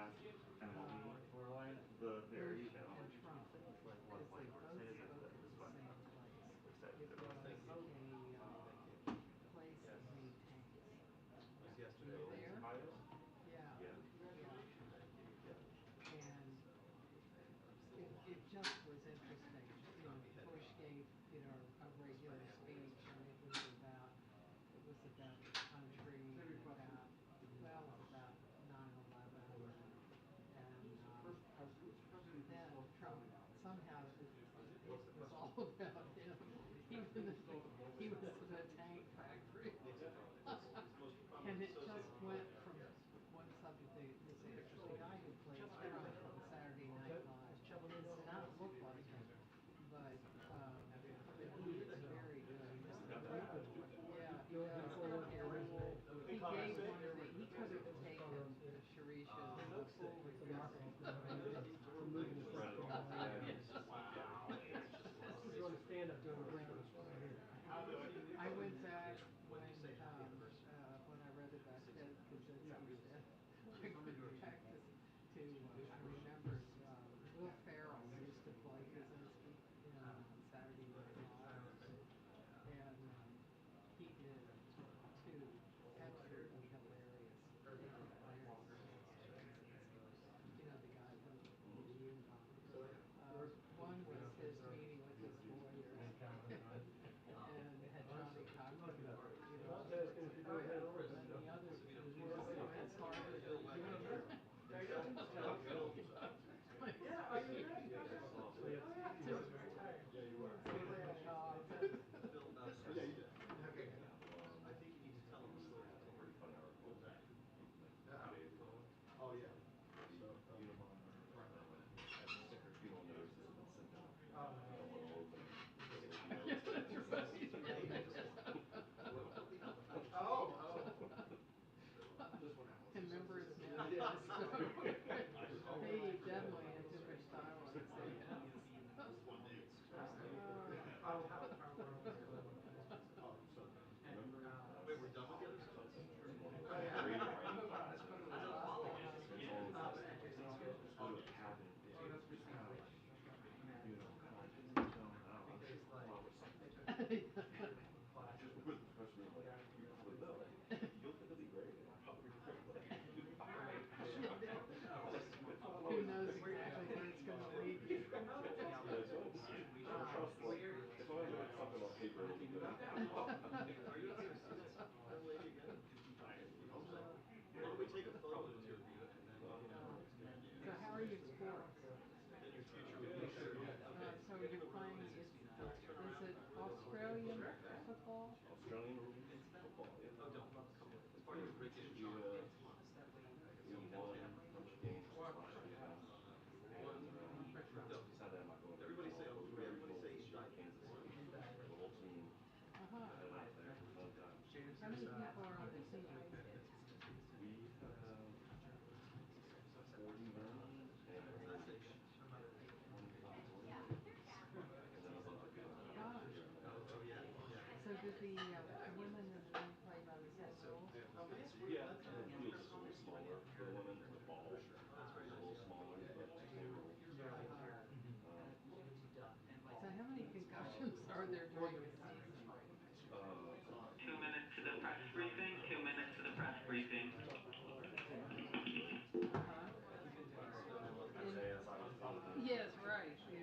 last MLB, the very, you know, what I want to say is that this one, which said it was place of meeting. Yesterday. You were there? Yeah. Yeah. And it just was interesting. You know, Bush gave, you know, a regular speech, and it was about the country, about, well, about 9/11, and then Trump somehow it was all about him, even though he was in a tank factory. And it just went from one subject to the guy who plays Trump on Saturday Night Live. Does not look like him, but he is very good. Yeah, he does. And he gave one of the, he could have taken Sharisha's I went back when I read about Ted Kaczynski said, I went back to I remember Will Ferrell used to play Kaczynski on Saturday Night Live, and he did two absolutely hilarious. You know, the guy from the Yukon. One was his meeting with his lawyer, and had Johnny Cochran, you know, and the other was Harvard. Yeah, are you ready? Yeah, you did. Okay. I think you need to tell them the story. Pretty funny article. Oh, yeah. Sticker fuel notice has been sent out. And remember his name? He definitely had too much time on his hands. Wait, we're done with the other stuff? Who knows exactly where it's going to lead you? Something on paper. Are you not going to see this old lady again? Why don't we take a photo to review it, and then So how are your sports? then your future would be sure. So you're playing, is it Australian football? Australian football, yeah. Oh, don't. It's part of your British We charm. won a bunch of games last year. Decided I'm not going to Everybody say, everybody say Kansas City. The whole team headed out there for fun time. How many people are on the team? We have 40 men and 25 and then a bunch of good. Gosh. Oh, yeah. So did the women and the men play by the same rules? Yeah, the field's just a little smaller for the women. The ball is a little smaller, but same rules. So how many concussions are there during the season? 2 minutes to the press briefing. 2 minutes to the press briefing. Yes, right. Yeah.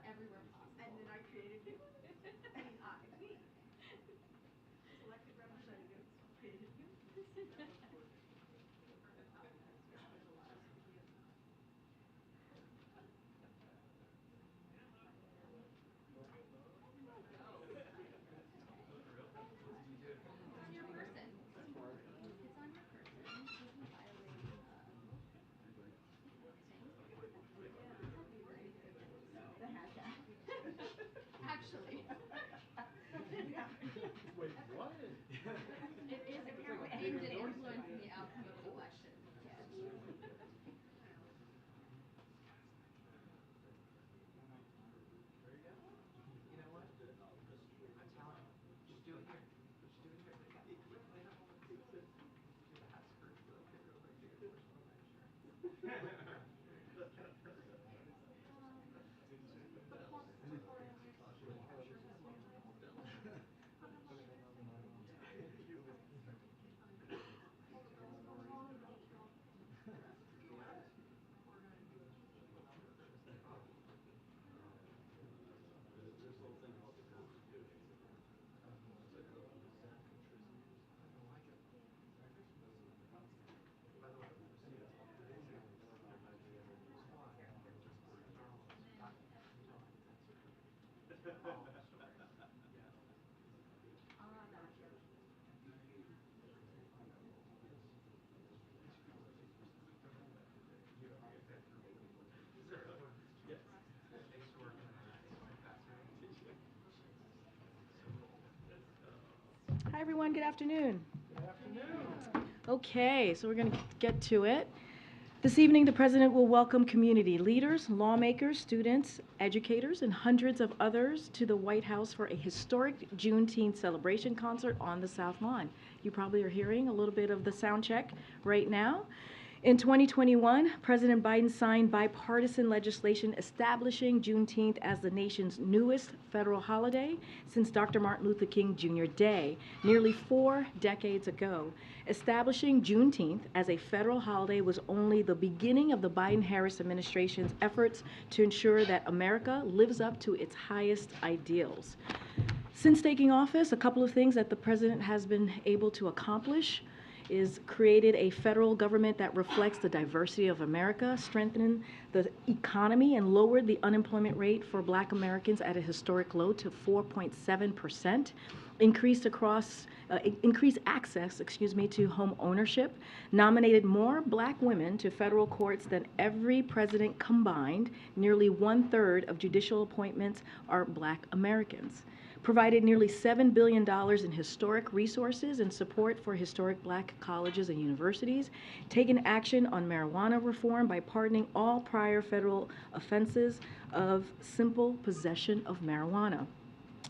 everywhere possible. And then I created you. I mean, me. Selected representatives created you. On your person. It's on your person. This isn't violating the hashtag. Actually. Wait, what? It is aimed at influencing the outcome of the election. Yes. You know what? I'm telling you, just do it here. Just do it here. Do the hat skirt real quick, take a first one. This little thing called the Constitution. By the way, thanks for working on that. So my pastor. Hi, everyone. Good afternoon. Good afternoon. Okay, so we're going to get to it. This evening, the President will welcome community leaders, lawmakers, students, educators, and hundreds of others to the White House for a historic Juneteenth celebration concert on the South Lawn. You probably are hearing a little bit of the sound check right now. In 2021, President Biden signed bipartisan legislation establishing Juneteenth as the nation's newest federal holiday since Dr. Martin Luther King Jr. Day, nearly 4 decades ago. Establishing Juneteenth as a federal holiday was only the beginning of the Biden-Harris administration's efforts to ensure that America lives up to its highest ideals. Since taking office, a couple of things that the president has been able to accomplish is created a federal government that reflects the diversity of America, strengthened the economy, and lowered the unemployment rate for Black Americans at a historic low to 4.7%, increased access, to home ownership, nominated more Black women to federal courts than every president combined. Nearly 1/3 of judicial appointments are Black Americans. Provided nearly $7 billion in historic resources and support for historic Black colleges and universities, taken action on marijuana reform by pardoning all prior federal offenses of simple possession of marijuana,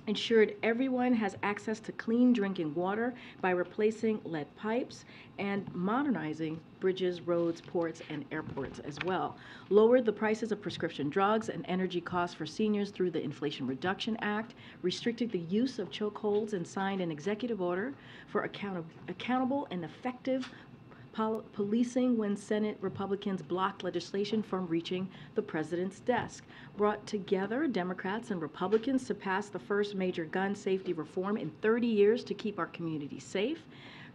ensured everyone has access to clean drinking water by replacing lead pipes and modernizing bridges, roads, ports, and airports as well, lowered the prices of prescription drugs and energy costs for seniors through the Inflation Reduction Act, restricted the use of chokeholds, and signed an executive order for accountable and effective policing when Senate Republicans blocked legislation from reaching the president's desk, brought together Democrats and Republicans to pass the first major gun safety reform in 30 years to keep our communities safe,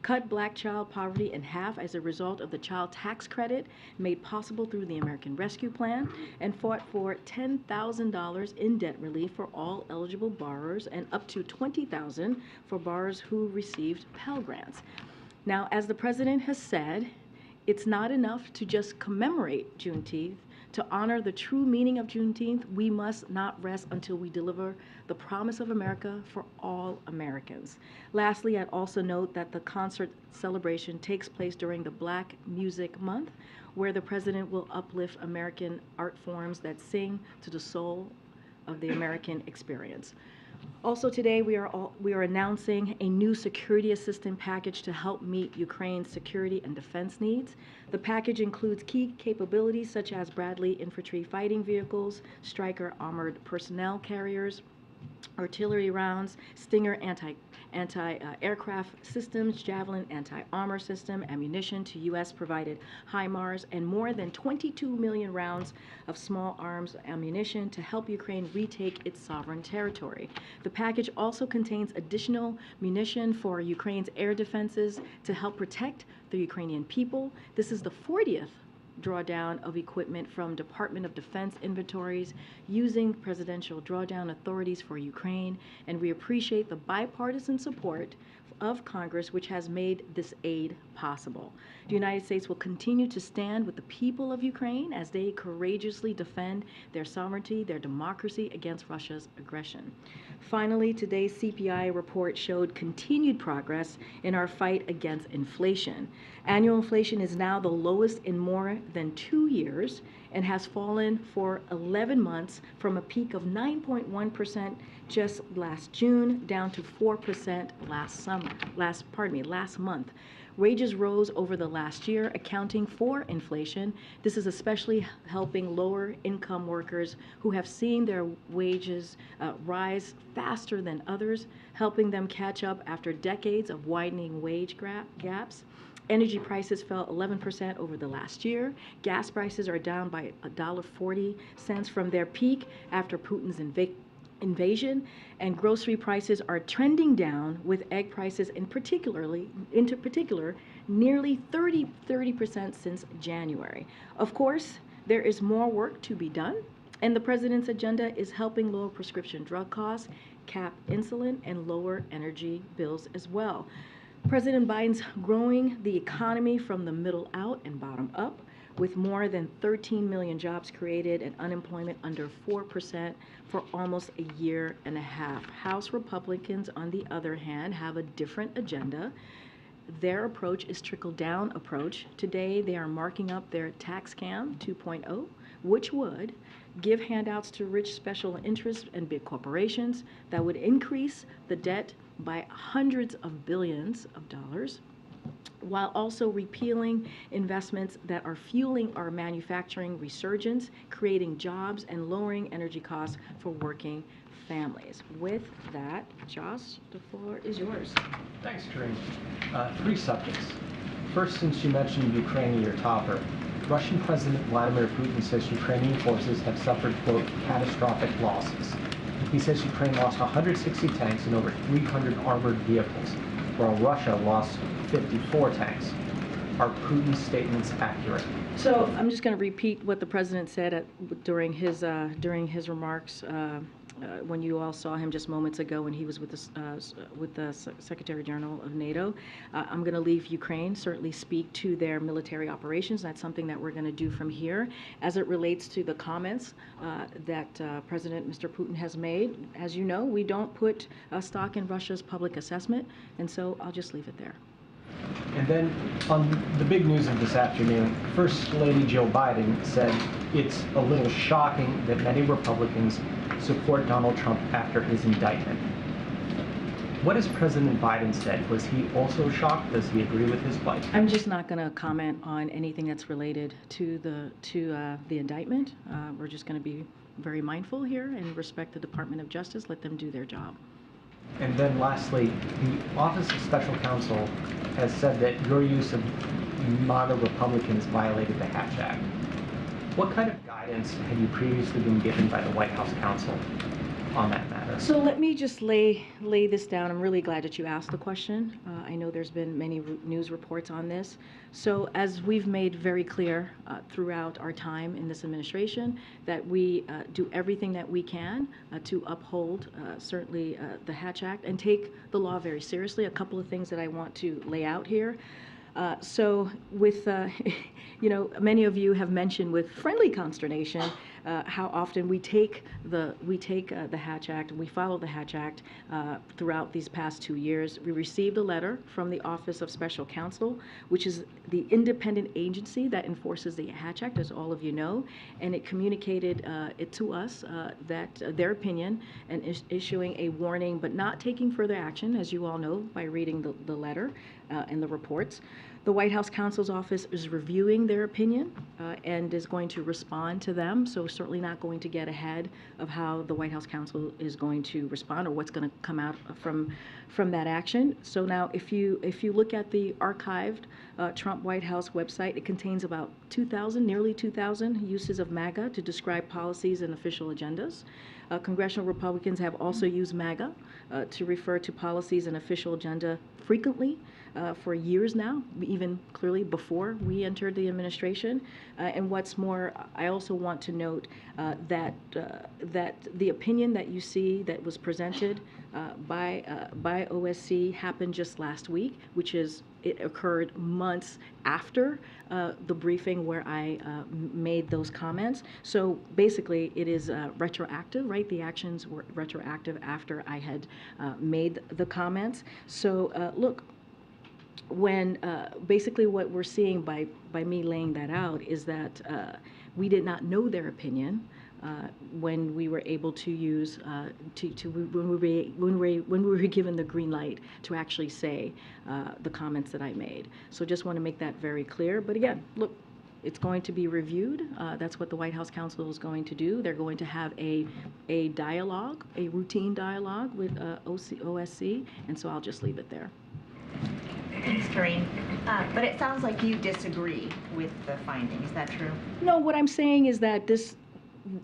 cut Black child poverty in half as a result of the child tax credit made possible through the American Rescue Plan, and fought for $10,000 in debt relief for all eligible borrowers and up to $20,000 for borrowers who received Pell Grants. Now, as the president has said, it's not enough to just commemorate Juneteenth. To honor the true meaning of Juneteenth, we must not rest until we deliver the promise of America for all Americans. Lastly, I'd also note that the concert celebration takes place during the Black Music Month, where the president will uplift American art forms that sing to the soul of the American experience. Also today, we are announcing a new security assistance package to help meet Ukraine's security and defense needs. The package includes key capabilities such as Bradley infantry fighting vehicles, Stryker armored personnel carriers, artillery rounds, Stinger anti-aircraft systems, Javelin anti-armor system, ammunition to U.S.-provided HIMARS, and more than 22 million rounds of small arms ammunition to help Ukraine retake its sovereign territory. The package also contains additional munition for Ukraine's air defenses to help protect the Ukrainian people. This is the 40th drawdown of equipment from Department of Defense inventories using presidential drawdown authorities for Ukraine, and we appreciate the bipartisan support of Congress, which has made this aid possible. The United States will continue to stand with the people of Ukraine as they courageously defend their sovereignty, their democracy against Russia's aggression. Finally, today's CPI report showed continued progress in our fight against inflation. Annual inflation is now the lowest in more than 2 years and has fallen for 11 months from a peak of 9.1% just last June down to 4% last month. Wages rose over the last year, accounting for inflation. This is especially helping lower income workers who have seen their wages rise faster than others, helping them catch up after decades of widening wage gaps. Energy prices fell 11% over the last year. Gas prices are down by $1.40 from their peak after Putin's invasion, and grocery prices are trending down, with egg prices in particular nearly 30% since January. Of course, there is more work to be done, and the president's agenda is helping lower prescription drug costs, cap insulin, and lower energy bills as well. President Biden's growing the economy from the middle out and bottom up, with more than 13 million jobs created and unemployment under 4% for almost a year and a half. House Republicans, on the other hand, have a different agenda. Their approach is trickle-down approach. Today, they are marking up their tax cam 2.0, which would give handouts to rich special interests and big corporations that would increase the debt by hundreds of billions of dollars, while also repealing investments that are fueling our manufacturing resurgence, creating jobs, and lowering energy costs for working families. With that, Josh, the floor is yours. Thanks, Karine. 3 subjects. First, since you mentioned Ukraine in your topper, Russian President Vladimir Putin says Ukrainian forces have suffered, quote, catastrophic losses. He says Ukraine lost 160 tanks and over 300 armored vehicles, while Russia lost 54 tanks. Are Putin's statements accurate? So I'm just going to repeat what the president said during his remarks when you all saw him just moments ago when he was with the Secretary General of NATO. I'm going to leave Ukraine certainly speak to their military operations. That's something that we're going to do from here. As it relates to the comments that President Mr. Putin has made, as you know, we don't put stock in Russia's public assessment, and so I'll just leave it there. And then on the big news of this afternoon, First Lady Jill Biden said it's a little shocking that many Republicans support Donald Trump after his indictment. What has President Biden said? Was he also shocked? Does he agree with his plight? I'm just not going to comment on anything that's related to the indictment. We're just going to be very mindful here and respect the Department of Justice. Let them do their job. And then lastly, the Office of Special Counsel has said that your use of MAGA Republicans violated the Hatch Act. What kind of guidance had you previously been given by the White House counsel on that matter? So let me just lay this down. I'm really glad that you asked the question. I know there's been many news reports on this. So as we've made very clear throughout our time in this administration, that we do everything that we can to uphold certainly the Hatch Act and take the law very seriously. A couple of things that I want to lay out here. So with, many of you have mentioned with friendly consternation how often we take the Hatch Act, and we follow the Hatch Act throughout these past 2 years. We received a letter from the Office of Special Counsel, which is the independent agency that enforces the Hatch Act, as all of you know, and it communicated it to us that their opinion and issuing a warning, but not taking further action, as you all know by reading the letter. and the reports. The White House counsel's office is reviewing their opinion and is going to respond to them, so certainly not going to get ahead of how the White House counsel is going to respond or what's going to come out from that action. So now if you look at the archived Trump White House website, it contains about 2,000, nearly 2,000 uses of MAGA to describe policies and official agendas. Congressional Republicans have also used MAGA to refer to policies and official agenda frequently for years now, even clearly before we entered the administration. And what's more, I also want to note that the opinion that you see that was presented by OSC happened just last week, which is it occurred months after the briefing where I made those comments. So basically, it is retroactive, right? The actions were retroactive after I had made the comments. So look, when basically what we're seeing by me laying that out is that we did not know their opinion when we were able to use when we were given the green light to actually say the comments that I made. So just want to make that very clear. But again, look, it's going to be reviewed. That's what the White House counsel is going to do. They're going to have a dialogue, a routine dialogue with OSC, and so I'll just leave it there. Thanks, Karine. But it sounds like you disagree with the finding. Is that true? No, what I'm saying is that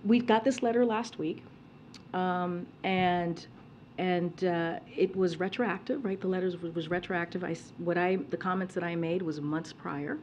we got this letter last week, and it was retroactive, right? The letter was retroactive. The comments that I made was months prior,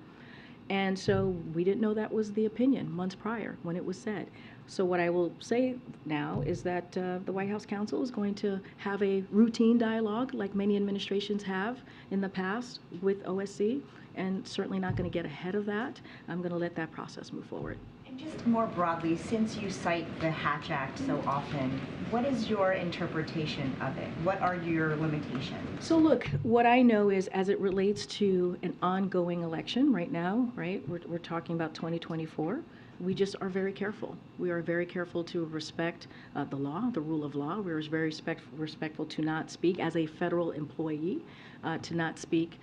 and so we didn't know that was the opinion months prior when it was said. So what I will say now is that the White House counsel is going to have a routine dialogue, like many administrations have in the past, with OSC, and certainly not going to get ahead of that. I'm going to let that process move forward. And just more broadly, since you cite the Hatch Act so often, what is your interpretation of it? What are your limitations? So look, what I know is as it relates to an ongoing election right now, right, we're talking about 2024, we just are very careful. We are very careful to respect the law, the rule of law. We're very respectful to not speak as a federal employee, to not speak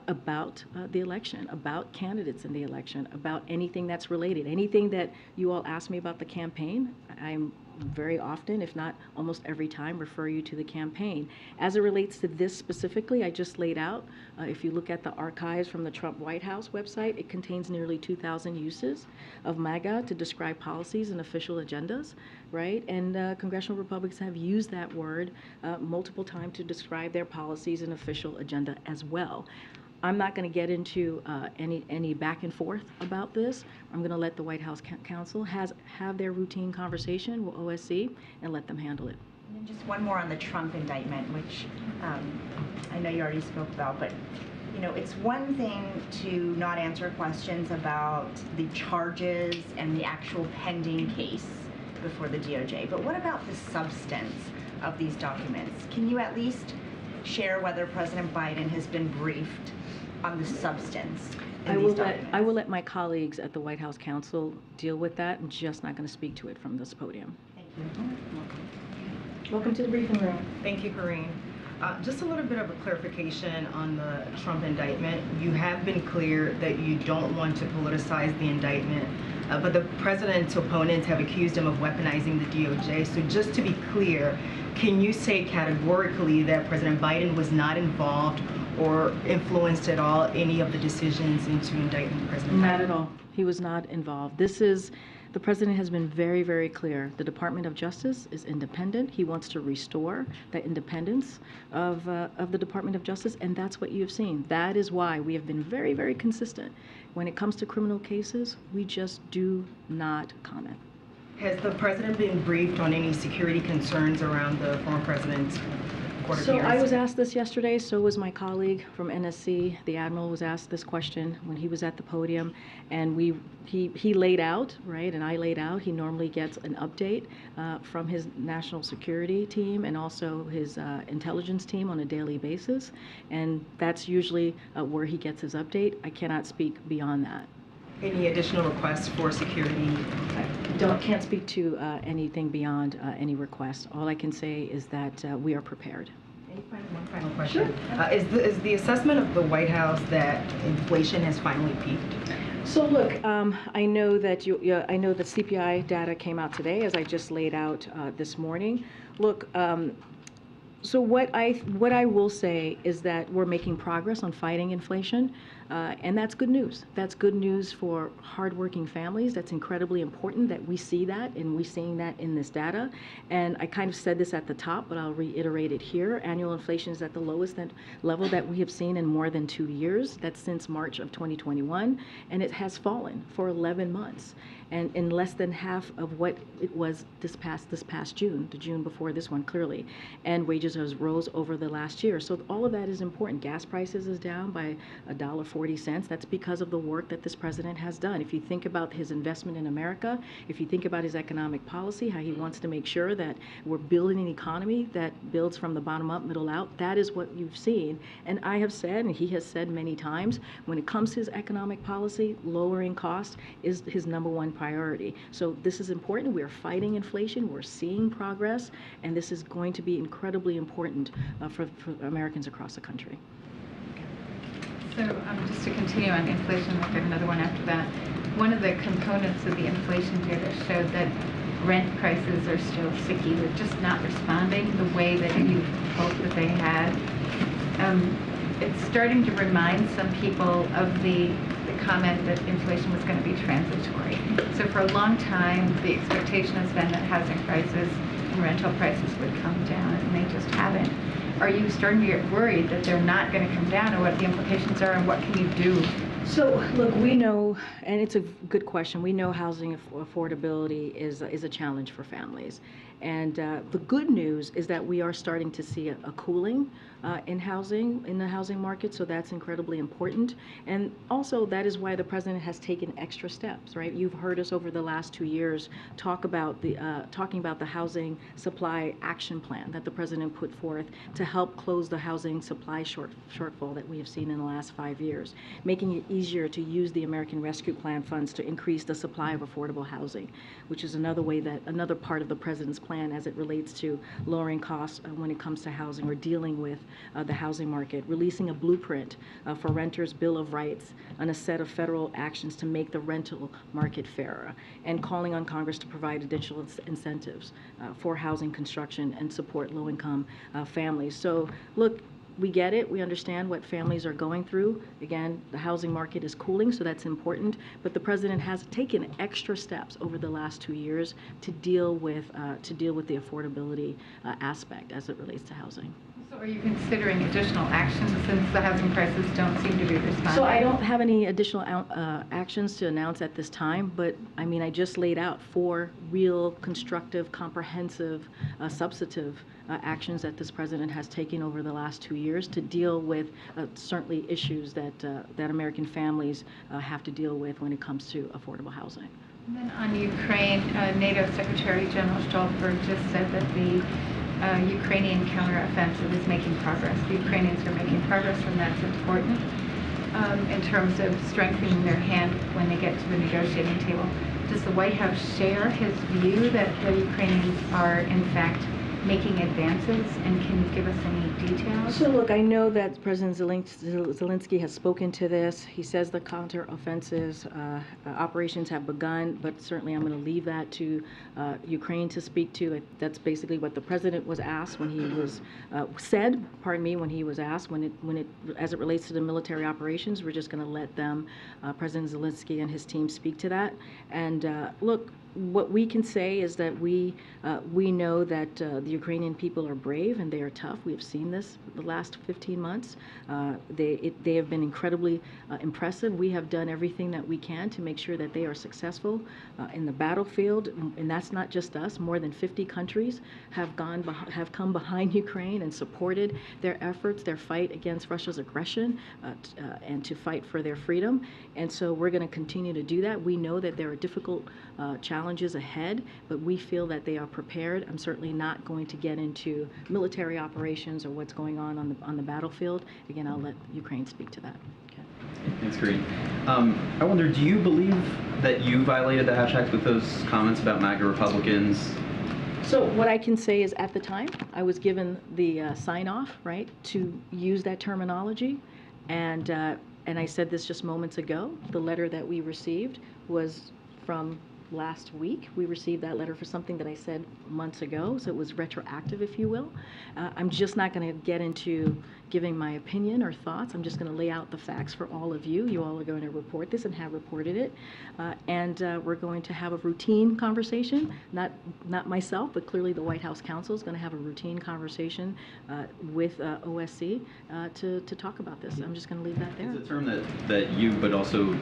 about the election, about candidates in the election, about anything that's related. Anything that you all ask me about the campaign, I'm very often, if not almost every time, refer you to the campaign. As it relates to this specifically, I just laid out, if you look at the archives from the Trump White House website, it contains nearly 2,000 uses of MAGA to describe policies and official agendas, right? And congressional Republicans have used that word multiple times to describe their policies and official agenda as well. I'm not going to get into any back and forth about this. I'm going to let the White House counsel have their routine conversation with OSC and let them handle it. And then just one more on the Trump indictment, which I know you already spoke about, but you know, it's one thing to not answer questions about the charges and the actual pending case before the DOJ, but what about the substance of these documents? Can you at least share whether President Biden has been briefed on the substance in these documents? I will let my colleagues at the White House counsel deal with that. I'm just not going to speak to it from this podium. Thank you. Welcome to the briefing room. Thank you, Karine. Just a little bit of a clarification on the Trump indictment. You have been clear that you don't want to politicize the indictment, but the president's opponents have accused him of weaponizing the DOJ. So just to be clear, can you say categorically that President Biden was not involved or influenced at all any of the decisions into indicting President Biden? Not at all. He was not involved. The president has been very, very clear. The Department of Justice is independent. He wants to restore the independence of the Department of Justice, and that's what you have seen. That is why we have been very, very consistent. When it comes to criminal cases, we just do not comment. Has the president been briefed on any security concerns around the former president's court So appearance? I was asked this yesterday, so was my colleague from NSC. The Admiral was asked this question when he was at the podium, and he laid out, right, and I laid out, he normally gets an update from his national security team and also his intelligence team on a daily basis, and that's usually where he gets his update. I cannot speak beyond that. Any additional requests for security? Can't speak to anything beyond any request. All I can say is that we are prepared. One final question. Is the assessment of the White House that inflation has finally peaked? So look, I know that I know that CPI data came out today, as I just laid out this morning. Look, so what I will say is that we're making progress on fighting inflation, and that's good news. That's good news for hardworking families. That's incredibly important that we see that, and we're seeing that in this data. And I kind of said this at the top, but I'll reiterate it here. Annual inflation is at the lowest level that we have seen in more than 2 years. That's since March of 2021, and it has fallen for 11 months. And in less than half of what it was this past June, the June before this one, clearly. And wages has rose over the last year. So all of that is important. Gas prices is down by $1.40. That's because of the work that this president has done. If you think about his investment in America, if you think about his economic policy, how he wants to make sure that we're building an economy that builds from the bottom up, middle out, that is what you've seen. And I have said, and he has said many times, when it comes to his economic policy, lowering costs is his #1 priority. So this is important. We're fighting inflation. We're seeing progress, and this is going to be incredibly important for Americans across the country. So just to continue on inflation, we'll get another one after that. One of the components of the inflation data showed that rent prices are still sticky. They're just not responding the way that you hoped that they had. It's starting to remind some people of the comment that inflation was going to be transitory. So for a long time, the expectation has been that housing prices and rental prices would come down, and they just haven't. Are you starting to get worried that they're not going to come down, or what the implications are, and what can you do? So look, we know, and it's a good question, we know housing affordability is a challenge for families. And the good news is that we are starting to see a cooling in the housing market, so that's incredibly important. And also that is why the president has taken extra steps, right? You've heard us over the last 2 years talking about the housing supply action plan that the president put forth to help close the housing supply shortfall that we have seen in the last 5 years, making it easier to use the American Rescue Plan funds to increase the supply of affordable housing, which is another part of the president's plan as it relates to lowering costs when it comes to housing or dealing with the housing market, releasing a blueprint for renters' Bill of Rights and a set of federal actions to make the rental market fairer, and calling on Congress to provide additional incentives for housing construction and support low-income families. So look, we get it. We understand what families are going through. Again, the housing market is cooling, so that's important. But the president has taken extra steps over the last 2 years to deal with the affordability aspect as it relates to housing. So are you considering additional actions since the housing prices don't seem to be responding? So I don't have any additional actions to announce at this time, but I mean, I just laid out 4 real, constructive, comprehensive, substantive actions that this president has taken over the last 2 years to deal with certainly issues that American families have to deal with when it comes to affordable housing. And then on Ukraine, NATO Secretary General Stoltenberg just said that the Ukrainian counteroffensive is making progress. The Ukrainians are making progress, and that's important in terms of strengthening their hand when they get to the negotiating table. Does the White House share his view that the Ukrainians are, in fact, making advances, and can you give us any details? So look, I know that President Zelensky has spoken to this. He says the counteroffensive operations have begun, but certainly I'm going to leave that to Ukraine to speak to. That's basically what the president was asked when he was when he was asked as it relates to the military operations. We're just going to let them, President Zelensky and his team, speak to that. And look, what we can say is that we know that the Ukrainian people are brave and they are tough. We have seen this the last 15 months. They have been incredibly impressive. We have done everything that we can to make sure that they are successful in the battlefield, and that's not just us. More than 50 countries have come behind Ukraine and supported their efforts, their fight against Russia's aggression, and to fight for their freedom. And so we're going to continue to do that. We know that there are difficult challenges ahead, but we feel that they are prepared. I'm certainly not going to get into military operations or what's going on the battlefield. Again, I'll let Ukraine speak to that. Okay. Thanks, Karine. I wonder, do you believe that you violated the Hatch Act with those comments about MAGA Republicans So what I can say is at the time, I was given the sign-off, right, to use that terminology. And I said this just moments ago. The letter that we received was from last week. We received that letter for something that I said months ago, so it was retroactive, if you will. I'm just not going to get into giving my opinion or thoughts. I'm just going to lay out the facts for all of you. You all are going to report this and have reported it. And we're going to have a routine conversation, not myself, but clearly the White House counsel is going to have a routine conversation with OSC to talk about this. I'm just going to leave that there. It's a term that you, but also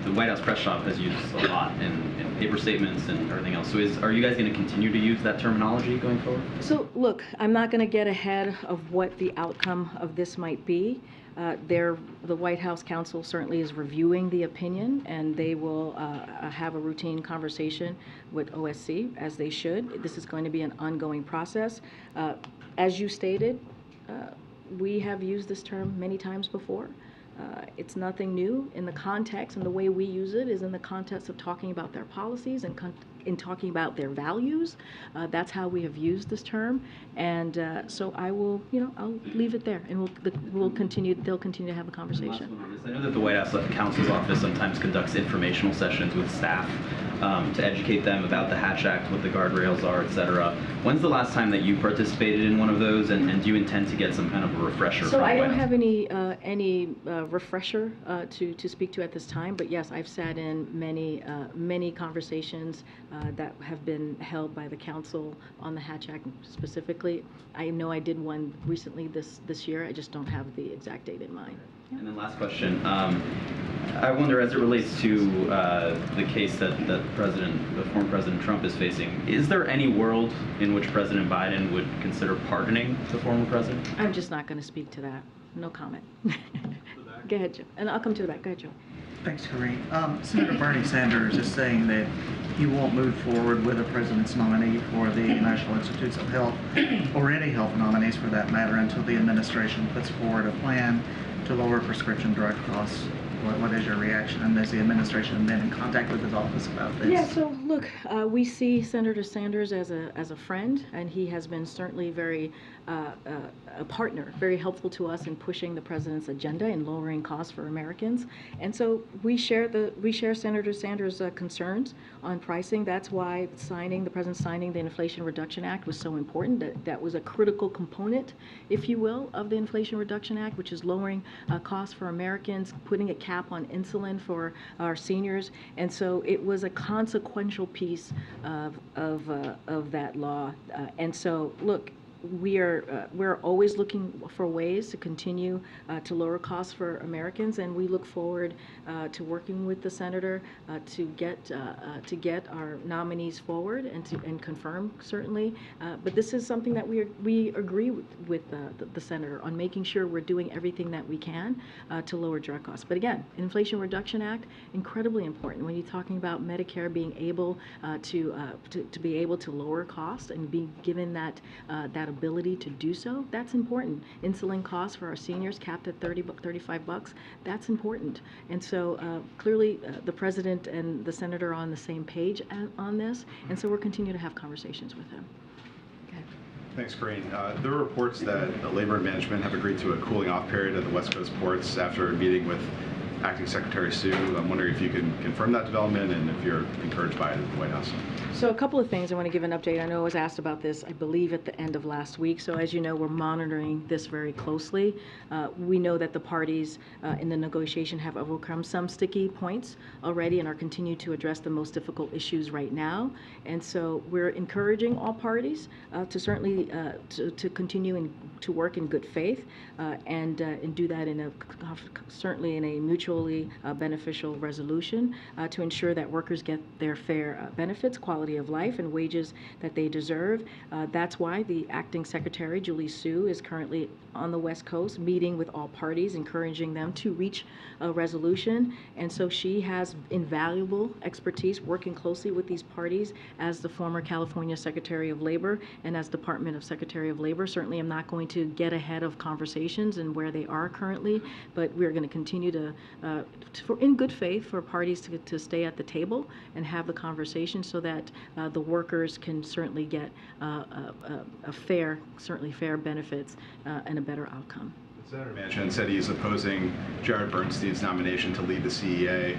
the White House press shop has used a lot in paper statements and everything else. So are you guys going to continue to use that terminology going forward? So look, I'm not going to get ahead of what the outcome of this might be. The White House counsel certainly is reviewing the opinion, and they will have a routine conversation with OSC, as they should. This is going to be an ongoing process. As you stated, we have used this term many times before. It's nothing new. In the context, and the way we use it is in the context of talking about their policies and in talking about their values. That's how we have used this term, and so I will, I'll leave it there, and we'll continue. They'll continue to have a conversation. I know that the White House counsel's office sometimes conducts informational sessions with staff to educate them about the Hatch Act, what the guardrails are, etc. When's the last time that you participated in one of those, and do you intend to get some kind of a refresher? So I don't have any refresher to speak to at this time, but yes, I've sat in many conversations that have been held by the council on the Hatch Act specifically. I know I did one recently this year. I just don't have the exact date in mind. Yeah. And then last question. I wonder, as it relates to the case that the former President Trump is facing, is there any world in which President Biden would consider pardoning the former president? I'm just not going to speak to that. No comment. Go ahead, Jim. And I'll come to the back. Go ahead, Joe. Thanks, Karine. Senator Bernie Sanders is saying that he won't move forward with a president's nominee for the National Institutes of Health, or any health nominees for that matter, until the administration puts forward a plan to lower prescription drug costs. What is your reaction? And has the administration been in contact with his office about this? Yeah, so look, we see Senator Sanders as a friend, and he has been certainly very a partner, very helpful to us in pushing the president's agenda and lowering costs for Americans. And so we share Senator Sanders' concerns on pricing. That's why the president signing the Inflation Reduction Act was so important. That was a critical component, if you will, of the Inflation Reduction Act, which is lowering costs for Americans, putting a cap on insulin for our seniors. And so it was a consequential piece of that law. And so look, we're always looking for ways to continue to lower costs for Americans, and we look forward to working with the senator to get our nominees forward and confirm, certainly. But this is something that we agree with the senator on, making sure we're doing everything that we can to lower drug costs. But again, Inflation Reduction Act, incredibly important when you're talking about Medicare being able to be able to lower costs and be given that ability to do so. That's important. Insulin costs for our seniors capped at $35. That's important. And so clearly the president and the senator are on the same page on this, and so we're continuing to have conversations with him. Okay. Thanks, Karine. There are reports that labor and management have agreed to a cooling off period at the West Coast ports after a meeting with Acting Secretary Sue. I'm wondering if you can confirm that development and if you're encouraged by it at the White House. So a couple of things I want to give an update. I know I was asked about this, I believe, at the end of last week. So as you know, we're monitoring this very closely. We know that the parties in the negotiation have overcome some sticky points already and are continuing to address the most difficult issues right now. And so we're encouraging all parties to certainly to continue to work in good faith and do that certainly in a mutually beneficial resolution to ensure that workers get their fair benefits, quality of life, and wages that they deserve. That's why the acting secretary, Julie Sue, is currently on the West Coast meeting with all parties, encouraging them to reach a resolution. And so she has invaluable expertise working closely with these parties as the former California Secretary of Labor and as Department of Secretary of Labor. Certainly I'm not going to get ahead of conversations and where they are currently, but we're going to continue to in good faith, for parties to stay at the table and have the conversation so that the workers can certainly get certainly fair benefits and a better outcome. The Senator Manchin said he's opposing Jared Bernstein's nomination to lead the CEA.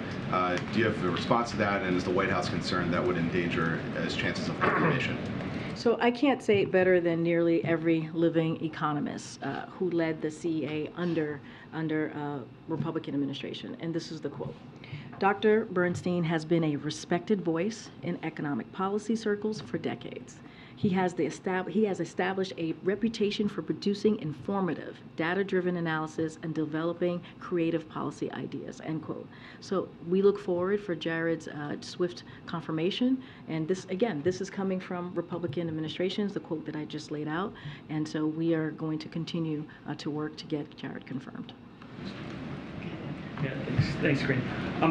Do you have a response to that, and is the White House concerned that would endanger his chances of confirmation? So I can't say it better than nearly every living economist who led the CEA under Republican administration, and this is the quote. Dr. Bernstein has been a respected voice in economic policy circles for decades. He has established a reputation for producing informative, data-driven analysis and developing creative policy ideas, end quote. So we look forward for Jared's swift confirmation. And this, again, this is coming from Republican administrations, the quote that I just laid out. And so we are going to continue to work to get Jared confirmed. Yeah, thanks, Karine.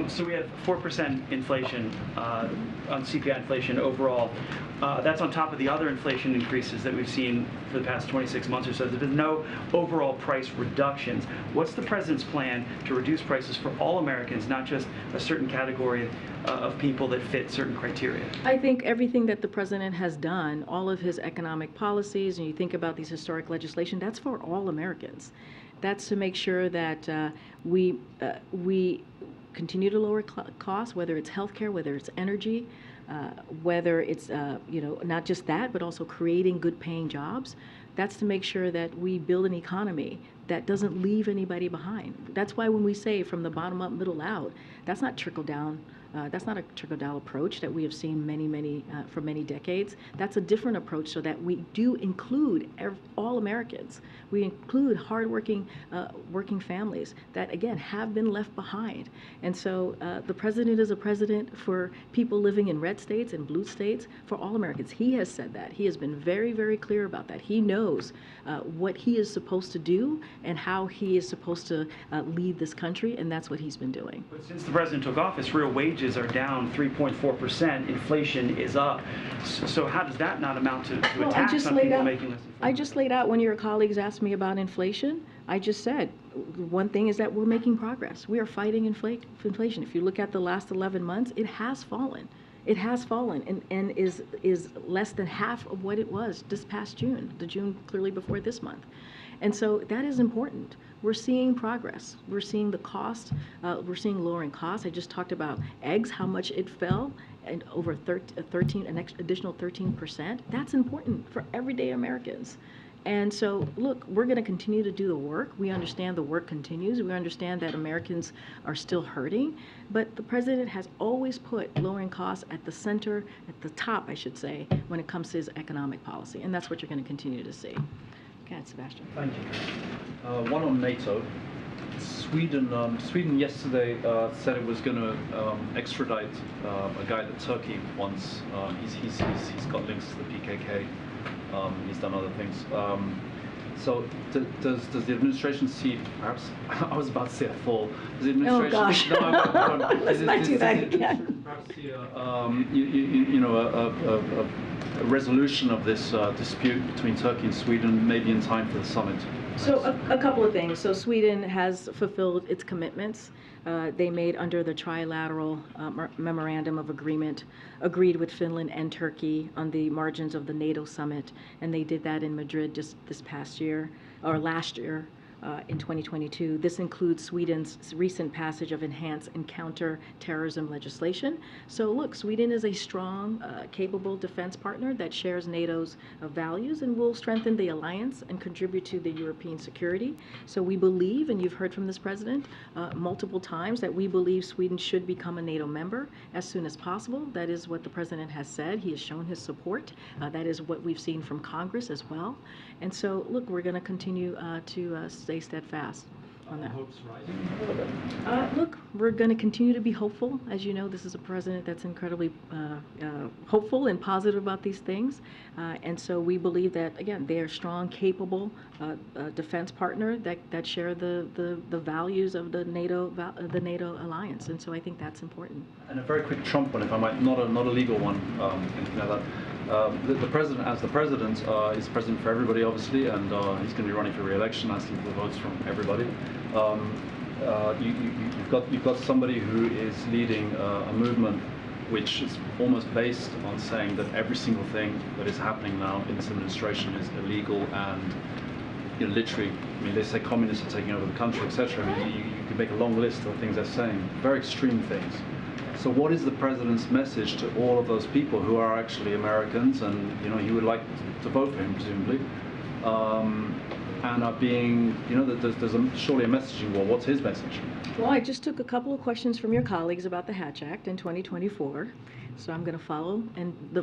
So we have 4% inflation on CPI inflation overall. That's on top of the other inflation increases that we've seen for the past 26 months or so. There's been no overall price reductions. What's the president's plan to reduce prices for all Americans, not just a certain category of people that fit certain criteria? I think everything that the president has done, all of his economic policies, and you think about these historic legislation, that's for all Americans. That's to make sure that we continue to lower costs, whether it's healthcare, whether it's energy, whether it's not just that, but also creating good-paying jobs. That's to make sure that we build an economy that doesn't leave anybody behind. That's why when we say from the bottom up, middle out, that's not trickle down. That's not a trickle-down approach that we have seen for many decades. That's a different approach, so that we do include all Americans. We include hardworking, working families that, again, have been left behind. And so the president is a president for people living in red states and blue states, for all Americans. He has said that. He has been very, very clear about that. He knows what he is supposed to do and how he is supposed to lead this country, and that's what he's been doing. But since the president took office, real wages are down 3.4%. Inflation is up. So how does that not amount to a tax on people making less? I just laid out when your colleagues asked me about inflation. I just said one thing is that we're making progress. We are fighting inflation. If you look at the last 11 months, it has fallen. It has fallen and is less than half of what it was this past June, the June clearly before this month. And so that is important. We're seeing progress. We're seeing the cost. We're seeing lowering costs. I just talked about eggs, how much it fell, and over an additional 13%. That's important for everyday Americans. And so, look, we're going to continue to do the work. We understand the work continues. We understand that Americans are still hurting. But the president has always put lowering costs at the center, at the top, I should say, when it comes to his economic policy. And that's what you're going to continue to see. Go ahead, Sebastian. Thank you. One on NATO. Sweden yesterday said it was going to extradite a guy that Turkey wants. He's got links to the PKK. He's done other things. So does the administration see, perhaps, I was about to say a fall. Does the administration, oh gosh, no, let's not do that again. Perhaps see a resolution of this dispute between Turkey and Sweden, maybe in time for the summit? So a couple of things. So Sweden has fulfilled its commitments they made under the trilateral memorandum of agreement, agreed with Finland and Turkey on the margins of the NATO summit, and they did that in Madrid just this past year, or last year. In 2022. This includes Sweden's recent passage of enhanced and counter-terrorism legislation. So look, Sweden is a strong, capable defense partner that shares NATO's values and will strengthen the alliance and contribute to the European security. So we believe, and you've heard from this president multiple times, that we believe Sweden should become a NATO member as soon as possible. That is what the president has said. He has shown his support. That is what we've seen from Congress as well. And so look, we're going to continue to stay steadfast on that. Hopes rising? Look, we're going to continue to be hopeful. As you know, this is a president that's incredibly hopeful and positive about these things. And so we believe that, again, they are strong, capable defense partner that share the values of the NATO alliance. And so I think that's important. And a very quick Trump one, if I might, not a legal one, anything like that. The president, as the president, is president for everybody, obviously, and he's going to be running for re-election, asking for votes from everybody. you've got somebody who is leading a movement which is almost based on saying that every single thing that is happening now in this administration is illegal and literally, I mean, they say communists are taking over the country, etc. I mean, you can make a long list of things they're saying, very extreme things. So what is the president's message to all of those people who are actually Americans and, he would like to vote for him, presumably, and are being, there's surely a messaging war. What's his message? Well, I just took a couple of questions from your colleagues about the Hatch Act in 2024. So I'm going to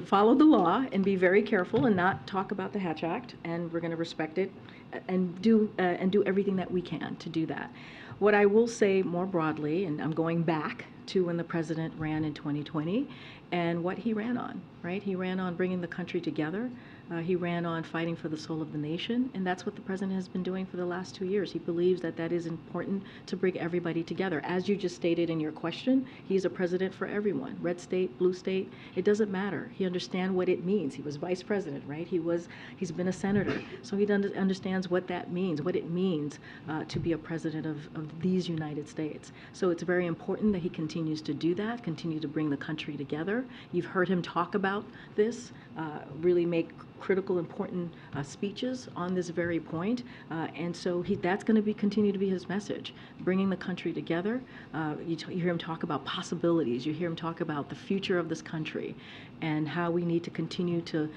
follow the law and be very careful and not talk about the Hatch Act, and we're going to respect it and do everything that we can to do that. What I will say more broadly, and I'm going back to when the president ran in 2020 and what he ran on, right? He ran on bringing the country together. He ran on fighting for the soul of the nation, and that's what the president has been doing for the last 2 years. He believes that that is important to bring everybody together. As you just stated in your question, he's a president for everyone, red state, blue state, it doesn't matter. He understands what it means. He was vice president, right? He's been a senator, so he understands what that means, what it means to be a president of these United States. So it's very important that he continues to do that, continue to bring the country together. You've heard him talk about this, really make critical, important speeches on this very point, and so that's going to continue to be his message, bringing the country together. You hear him talk about possibilities. You hear him talk about the future of this country, and how we need to continue to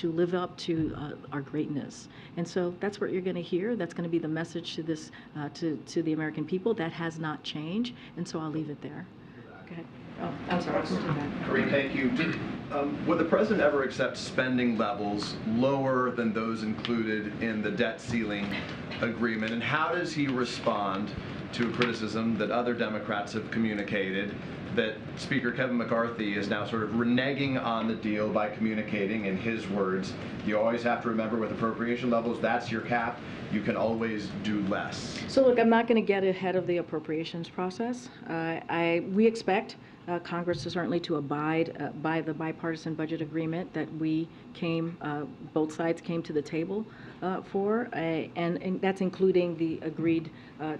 live up to our greatness. And so that's what you're going to hear. That's going to be the message to this to the American people. That has not changed, and so I'll leave it there. Go ahead. Oh, I'm sorry. Karine, thank you. Would the president ever accept spending levels lower than those included in the debt ceiling agreement? And how does he respond to a criticism that other Democrats have communicated that Speaker Kevin McCarthy is now sort of reneging on the deal by communicating, in his words, you always have to remember with appropriation levels, that's your cap. You can always do less. So look, I'm not going to get ahead of the appropriations process. We expect Congress is certainly to abide by the bipartisan budget agreement that both sides came to the table for, and that's including the agreed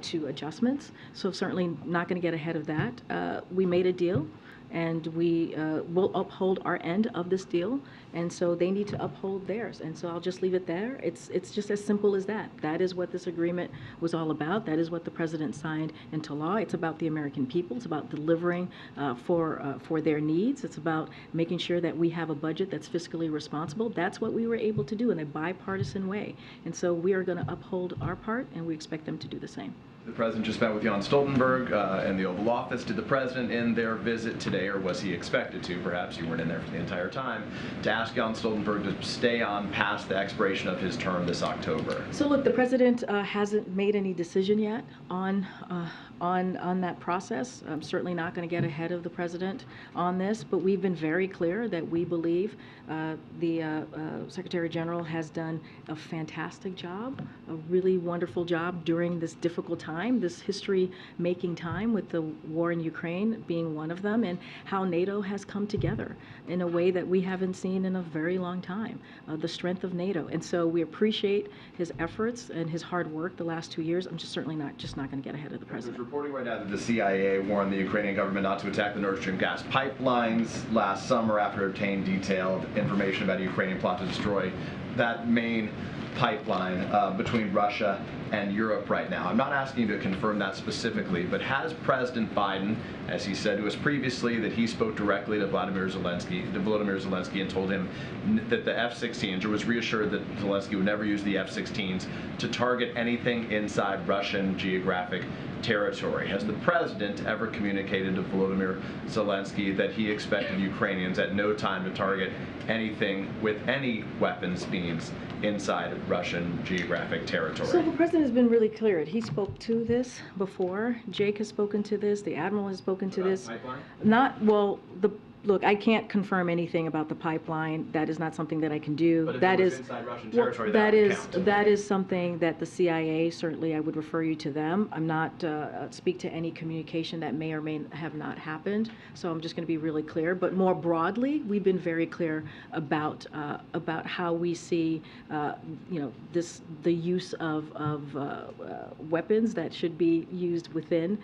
to adjustments. So certainly not going to get ahead of that. We made a deal, and we will uphold our end of this deal, and so they need to uphold theirs. And so I'll just leave it there. It's just as simple as that. That is what this agreement was all about. That is what the president signed into law. It's about the American people. It's about delivering for their needs. It's about making sure that we have a budget that's fiscally responsible. That's what we were able to do in a bipartisan way. And so we are going to uphold our part, and we expect them to do the same. The president just met with Jan Stoltenberg in the Oval Office. Did the president, in their visit today, or was he expected to, perhaps you weren't in there for the entire time, to ask Jan Stoltenberg to stay on past the expiration of his term this October? So look, the president hasn't made any decision yet on that process. I'm certainly not going to get ahead of the president on this, but we've been very clear that we believe the Secretary General has done a fantastic job, a really wonderful job during this difficult time, this history-making time, with the war in Ukraine being one of them, and how NATO has come together in a way that we haven't seen in a very long time, the strength of NATO. And so we appreciate his efforts and his hard work the last 2 years. I'm just certainly not going to get ahead of the president. There's reporting right now that the CIA warned the Ukrainian government not to attack the Nord Stream gas pipelines last summer after obtaining detailed information about a Ukrainian plot to destroy that main pipeline between Russia and Europe right now. I'm not asking you to confirm that specifically, but has President Biden, as he said to us previously, that he spoke directly to Volodymyr Zelensky and told him that the F-16s, or was reassured that Zelensky would never use the F-16s to target anything inside Russian geographic territory. Has the president ever communicated to Volodymyr Zelensky that he expected Ukrainians at no time to target anything with any weapons beams inside Russian geographic territory? So the president has been really clear. He spoke to this before. Jake has spoken to this. The admiral has spoken to this. Pipeline? Not, well, Look, I can't confirm anything about the pipeline. That is not something that I can do. But if That it was is inside Russian well, territory, that would is count. that is something that the CIA, certainly I would refer you to them. I'm not speak to any communication that may or may have not happened. So I'm just going to be really clear. But more broadly, we've been very clear about how we see the use of weapons that should be used within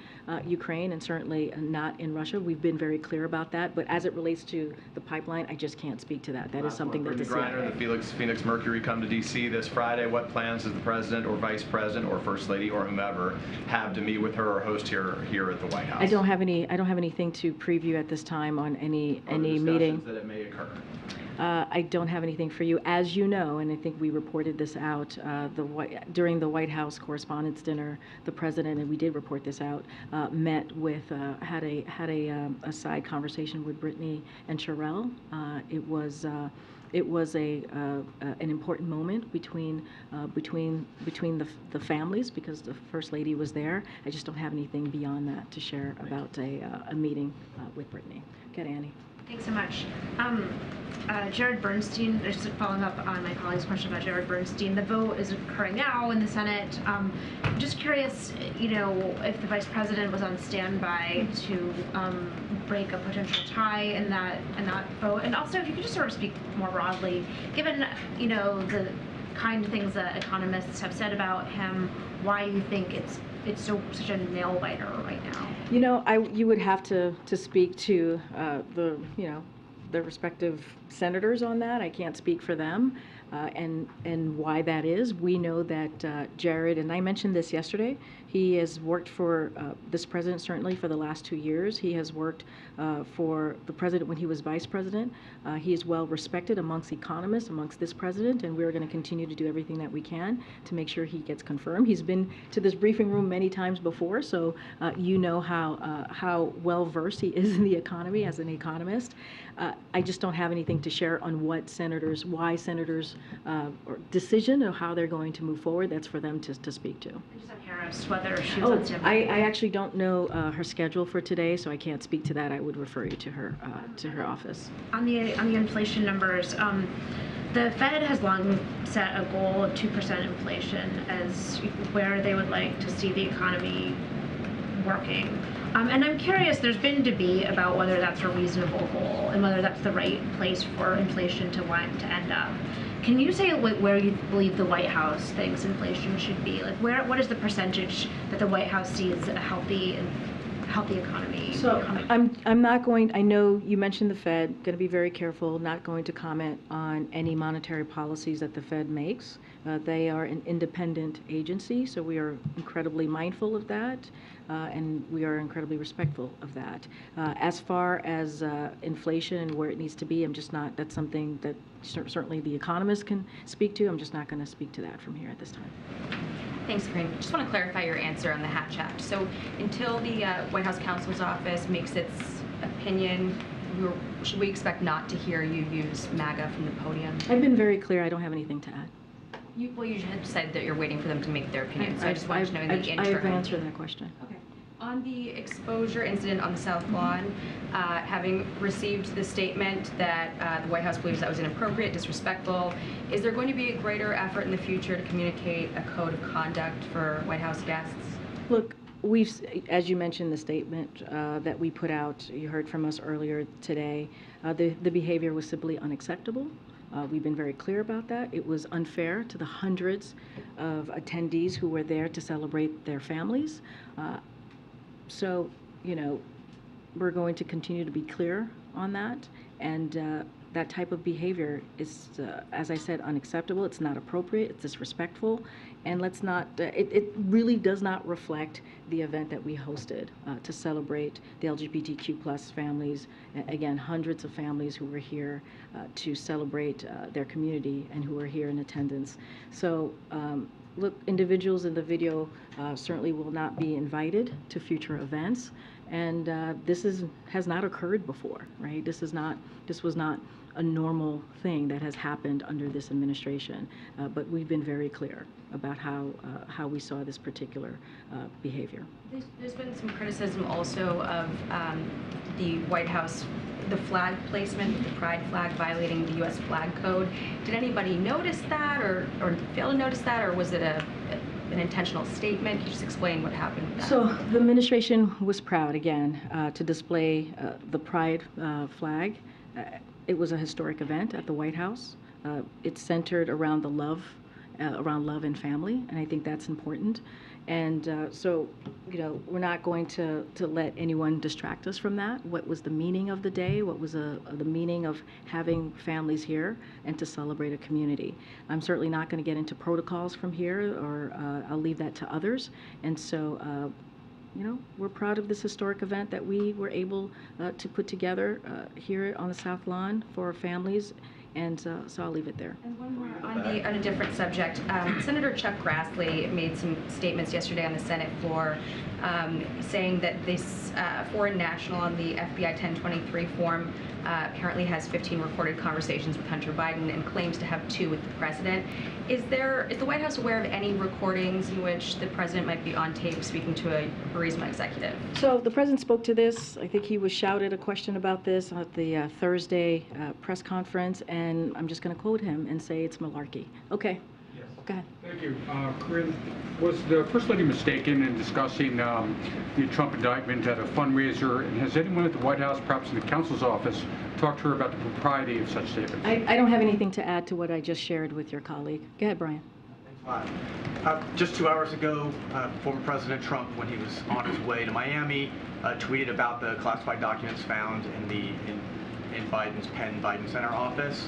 Ukraine and certainly not in Russia. We've been very clear about that. But as it relates to the pipeline, I just can't speak to that. That is something that the CIA. Brittany Griner, the Phoenix Mercury come to D.C. this Friday. What plans does the president or vice president or first lady or whomever have to meet with her or host here at the White House? I don't have anything to preview at this time on any meeting. That it may occur. I don't have anything for you. As you know, and I think we reported this out during the White House Correspondents' Dinner, the president, and we did report this out, met with, had a side conversation with Brittany and Sherelle. It was an important moment between the families because the First Lady was there. I just don't have anything beyond that to share about a meeting with Brittany. Get Annie. Thanks so much. Jared Bernstein, just following up on my colleague's question about Jared Bernstein, the vote is occurring now in the Senate. Just curious, if the Vice President was on standby to break a potential tie in that vote, and also if you could just sort of speak more broadly, given the kind of things that economists have said about him, why you think it's such a nail biter right now. You would have to speak to the respective senators on that. I can't speak for them and why that is. We know that Jared, and I mentioned this yesterday, he has worked for this president certainly for the last 2 years. He has worked for the president when he was vice president. He is well respected amongst economists, amongst this president, and we're going to continue to do everything that we can to make sure he gets confirmed. He's been to this briefing room many times before, so you know how well versed he is in the economy as an economist. I just don't have anything to share on why senators' or decision of how they're going to move forward. That's for them to speak to. Harris, whether she was on standby. I actually don't know her schedule for today, so I can't speak to that. I would refer you to her office. On the inflation numbers, the Fed has long set a goal of 2% inflation as where they would like to see the economy working. And I'm curious, there's been debate about whether that's a reasonable goal and whether that's the right place for inflation to end up. Can you say where you believe the White House thinks inflation should be? What is the percentage that the White House sees a healthy economy? So I'm not going. I know you mentioned the Fed. Going to be very careful. Not going to comment on any monetary policies that the Fed makes. They are an independent agency, so we are incredibly mindful of that, and we are incredibly respectful of that. As far as inflation and where it needs to be, I'm just not. That's something that certainly the economists can speak to. I'm just not going to speak to that from here at this time. Thanks, Karine. Just want to clarify your answer on the Hatch Act. So until the White House counsel's office makes its opinion, should we expect not to hear you use MAGA from the podium? I've been very clear. I don't have anything to add. You had said that you're waiting for them to make their opinion, so I just wanted to know in the interim. I've answered that question. Okay. On the exposure incident on the South Lawn, having received the statement that the White House believes that was inappropriate, disrespectful, is there going to be a greater effort in the future to communicate a code of conduct for White House guests? Look, as you mentioned, the statement that we put out, you heard from us earlier today, the behavior was simply unacceptable. We've been very clear about that. It was unfair to the hundreds of attendees who were there to celebrate their families. So, we're going to continue to be clear on that. And that type of behavior is, as I said, unacceptable. It's not appropriate. It's disrespectful. And let's not, it really does not reflect the event that we hosted to celebrate the LGBTQ plus families. Again, hundreds of families who were here to celebrate their community and who were here in attendance. So, look, individuals in the video certainly will not be invited to future events, and this has not occurred before, right? This was not a normal thing that has happened under this administration. But we've been very clear about how we saw this particular behavior. There's been some criticism also of the White House, the flag placement with the pride flag violating the U.S. flag code. Did anybody notice that or fail to notice that, or was it an intentional statement? Can you just explain what happened with that? So the administration was proud, again, to display the pride flag. It was a historic event at the White House. It's centered around the love and family, and I think that's important. And so, we're not going to let anyone distract us from that. What was the meaning of the day? What was the meaning of having families here and to celebrate a community? I'm certainly not going to get into protocols from here, or I'll leave that to others. And so, we're proud of this historic event that we were able to put together here on the South Lawn for our families. And so I'll leave it there. And one more on a different subject. Senator Chuck Grassley made some statements yesterday on the Senate floor saying that this foreign national on the FBI 1023 form apparently has 15 recorded conversations with Hunter Biden and claims to have 2 with the president. Is the White House aware of any recordings in which the president might be on tape speaking to a Burisma executive? So the president spoke to this. I think he was shouted a question about this at the Thursday press conference, and I'm just going to quote him and say it's malarkey. Okay. Yes. Go ahead. Thank you. Karine, was the First Lady mistaken in discussing the Trump indictment at a fundraiser? And has anyone at the White House, perhaps in the counsel's office, talked to her about the propriety of such statements? I don't have anything to add to what I just shared with your colleague. Go ahead, Brian. Just 2 hours ago, former President Trump, when he was on his way to Miami, tweeted about the classified documents found in Biden's Penn Biden Center office.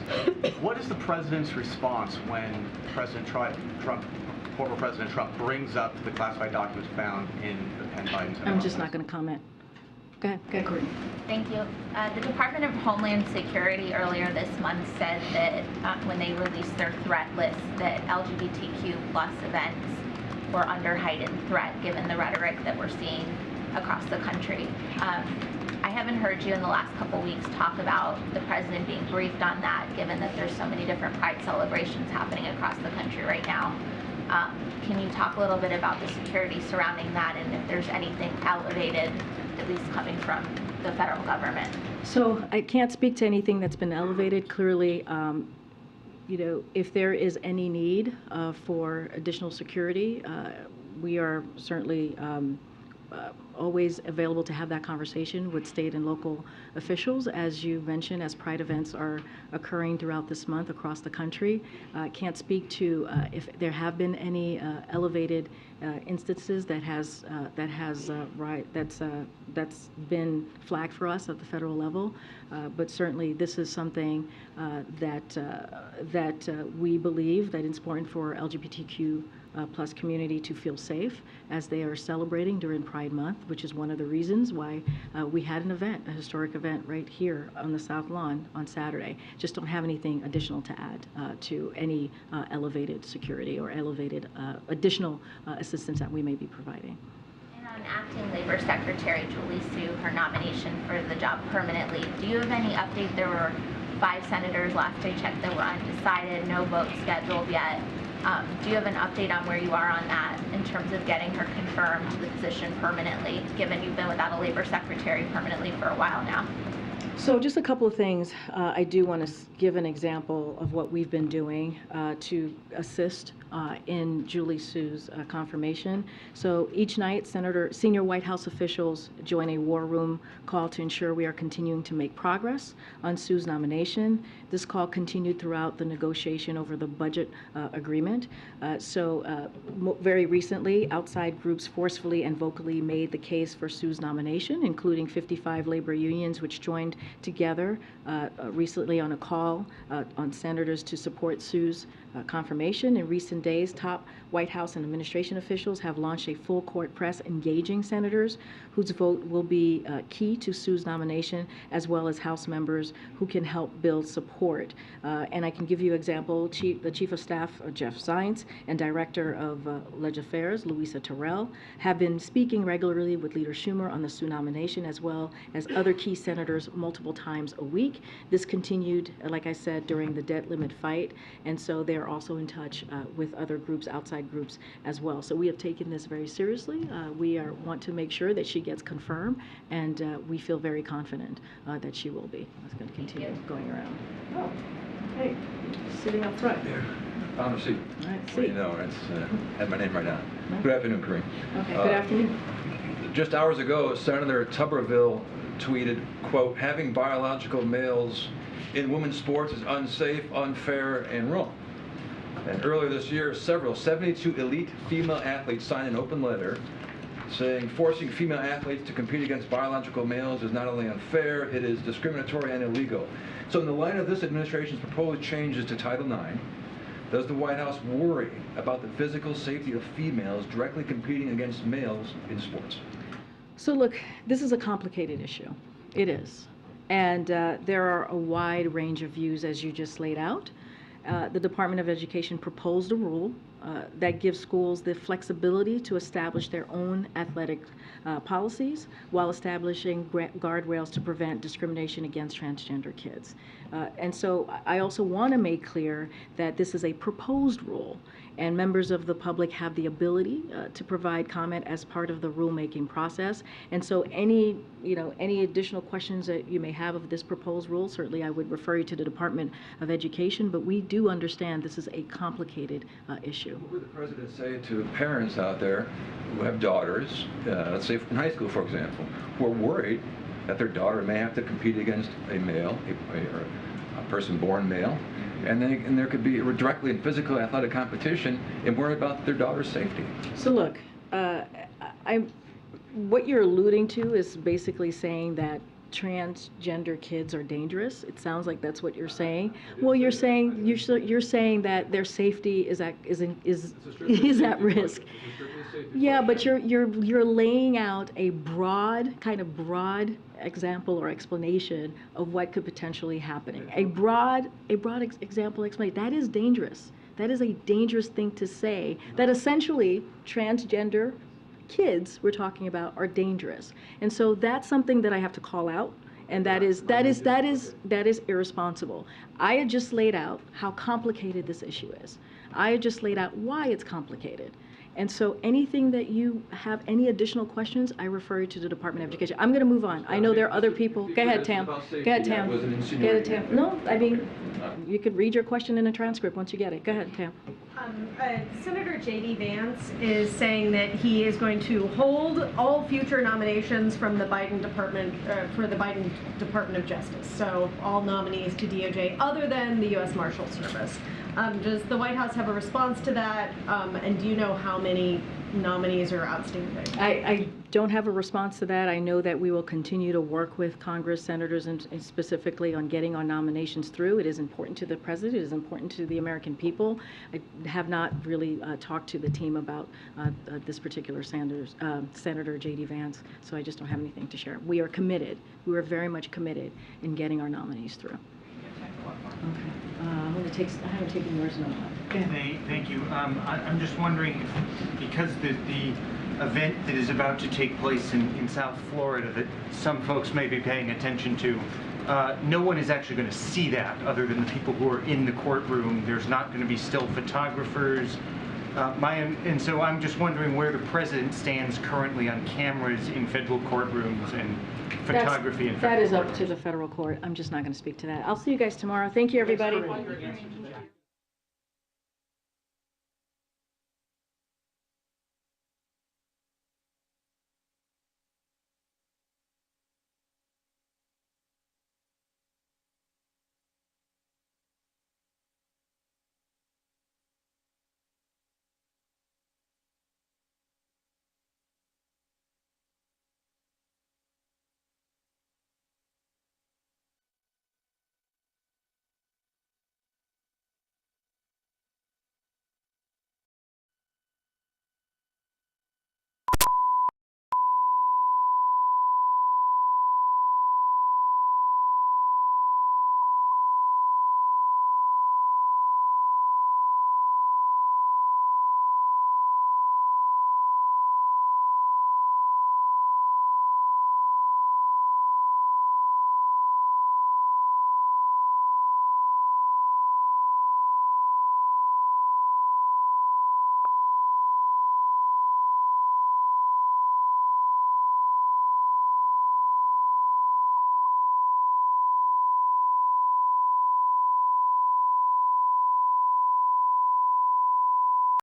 What is the president's response when former President Trump brings up the classified documents found in the Penn Biden Center I'm office? just not going to comment. Go ahead, Karine. Thank you. The Department of Homeland Security earlier this month said that when they released their threat list, that LGBTQ plus events were under heightened threat given the rhetoric that we're seeing across the country. I haven't heard you in the last couple weeks talk about the president being briefed on that, given that there's so many different pride celebrations happening across the country right now. Can you talk a little bit about the security surrounding that, and if there's anything elevated, at least coming from the federal government? So I can't speak to anything that's been elevated. Clearly, if there is any need for additional security, we are certainly always available to have that conversation with state and local officials. As you mentioned, as pride events are occurring throughout this month across the country, can't speak to if there have been any elevated instances that's been flagged for us at the federal level, but certainly this is something that we believe that it's important for LGBTQ plus community to feel safe as they are celebrating during Pride Month, which is one of the reasons why we had an event, a historic event right here on the South Lawn on Saturday. Just don't have anything additional to add to any elevated security or elevated additional assistance that we may be providing. And on Acting Labor Secretary Julie Su, her nomination for the job permanently, do you have any update? There were 5 senators last I checked that were undecided, no vote scheduled yet. Do you have an update on where you are on that in terms of getting her confirmed to the position permanently, given you've been without a labor secretary permanently for a while now? So just a couple of things. I do want to give an example of what we've been doing to assist in Julie Su's confirmation. So each night, senior White House officials join a war room call to ensure we are continuing to make progress on Su's nomination. This call continued throughout the negotiation over the budget agreement. Very recently, outside groups forcefully and vocally made the case for Su's nomination, including 55 labor unions, which joined together recently on a call on senators to support Su's confirmation. In recent days, top White House and administration officials have launched a full court press engaging senators whose vote will be key to Sue's nomination, as well as House members who can help build support. And I can give you an example. The Chief of Staff, Jeff Zients, and Director of Legislative Affairs, Louisa Terrell, have been speaking regularly with Leader Schumer on the Sue nomination, as well as other key senators multiple times a week. This continued, like I said, during the debt limit fight, and so they're also in touch with other groups, outside groups as well. So we have taken this very seriously. We want to make sure that she gets confirmed, and we feel very confident that she will be. It's going to continue going around. Oh, hey, sitting up front. There. Found a seat. All right, Well, you know, it's had my name right down. Good afternoon, Karine. Okay, good afternoon. Just hours ago, Senator Tuberville tweeted, quote, "Having biological males in women's sports is unsafe, unfair, and wrong." And earlier this year, 72 elite female athletes signed an open letter saying forcing female athletes to compete against biological males is not only unfair, it is discriminatory and illegal. So in the light of this administration's proposed changes to Title IX, does the White House worry about the physical safety of females directly competing against males in sports? So look, this is a complicated issue. It is. And there are a wide range of views, as you just laid out. The Department of Education proposed a rule that gives schools the flexibility to establish their own athletic policies while establishing guardrails to prevent discrimination against transgender kids. And so I also want to make clear that this is a proposed rule, and members of the public have the ability to provide comment as part of the rulemaking process. And so any additional questions that you may have of this proposed rule, certainly I would refer you to the Department of Education, but we do understand this is a complicated issue. What would the president say to parents out there who have daughters, let's say in high school, for example, who are worried that their daughter may have to compete against a male, a person born male, and there could be directly in physical athletic competition and worry about their daughter's safety? So look, what you're alluding to is basically saying that transgender kids are dangerous. It sounds like that's what you're saying. Well, you're saying that their safety is at risk. Yeah, but you're laying out a broad example or explanation of what could potentially happen. A broad example explanation. That is dangerous. That is a dangerous thing to say. That essentially transgender kids we're talking about are dangerous. And so that's something that I have to call out, and that is irresponsible. I had just laid out how complicated this issue is. I had just laid out why it's complicated. And so anything that you have any additional questions, I refer you to the Department of Education. I'm going to move on. I know there are other people. Go ahead, Tam. Go ahead, Tam. Go ahead, Tam. No, I mean, you could read your question in a transcript once you get it. Go ahead, Tam. Senator J.D. Vance is saying that he is going to hold all future nominations from the Biden department for the Biden Department of Justice. So all nominees to DOJ other than the U.S. Marshal Service. Does the White House have a response to that? And do you know how many nominees are outstanding? I don't have a response to that. I know that we will continue to work with Congress, senators, and specifically on getting our nominations through. It is important to the president. It is important to the American people. I have not really talked to the team about this particular Senator J.D. Vance, so I just don't have anything to share. We are committed. We are very much committed in getting our nominees through. Okay. I haven't taken yours now. Thank you. I'm just wondering if, because the event that is about to take place in South Florida that some folks may be paying attention to, no one is actually going to see that other than the people who are in the courtroom. There's not going to be still photographers. And so I'm just wondering where the president stands currently on cameras in federal courtrooms and photography in federal courtrooms. That is up to the federal court. I'm just not going to speak to that. I'll see you guys tomorrow. Thank you, everybody.